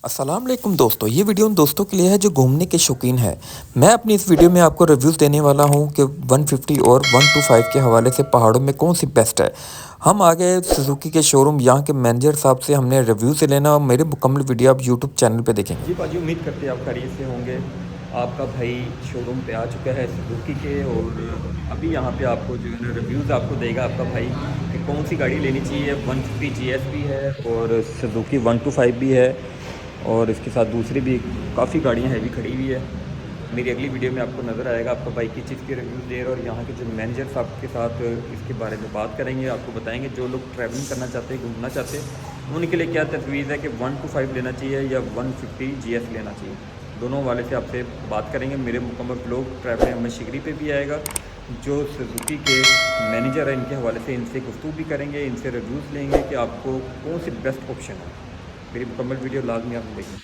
अस्सलाम वालेकुम दोस्तों, ये वीडियो उन दोस्तों के लिए है जो घूमने के शौकीन है। मैं अपनी इस वीडियो में आपको रिव्यूज़ देने वाला हूँ कि 150 और 125 के हवाले से पहाड़ों में कौन सी बेस्ट है। हम आ गए सुजुकी के शोरूम, यहाँ के मैनेजर साहब से हमने रिव्यू से लेना और मेरे मुकम्मल वीडियो आप यूट्यूब चैनल पे देखेंगे। जी पाजी, उम्मीद करते हैं आप खैरियत से होंगे। आपका भाई शोरूम पे आ चुका है सुजुकी के, और अभी यहाँ पे आपको जो है ना रिव्यूज़ आपको देगा आपका भाई कि कौन सी गाड़ी लेनी चाहिए। 150 GS भी है और सुजुकी 125 भी है, और इसके साथ दूसरी भी काफ़ी गाड़ियाँ हैवी खड़ी हुई है। मेरी अगली वीडियो में आपको नज़र आएगा आपका भाई किस चीज़ के रिव्यूज़ दे रहा है, और यहाँ के जो मैनेजर साहब के साथ इसके बारे में बात करेंगे। आपको बताएंगे जो लोग ट्रैवलिंग करना चाहते हैं, घूमना चाहते हैं, उनके लिए क्या तजवीज़ है कि 125 लेना चाहिए या 150 GS लेना चाहिए। दोनों वाले से आपसे बात करेंगे। मेरे मुकम्मल ब्लॉग ट्रैवलिंग में शिगरी पे भी आएगा। जो सुजुकी के मैनेजर हैं इनके हवाले से इनसे गुफ्तगू भी करेंगे, इनसे रिव्यूज़ लेंगे कि आपको कौन सी बेस्ट ऑप्शन है। मेरी मुकम्मल वीडियो लाजमी आप देखें।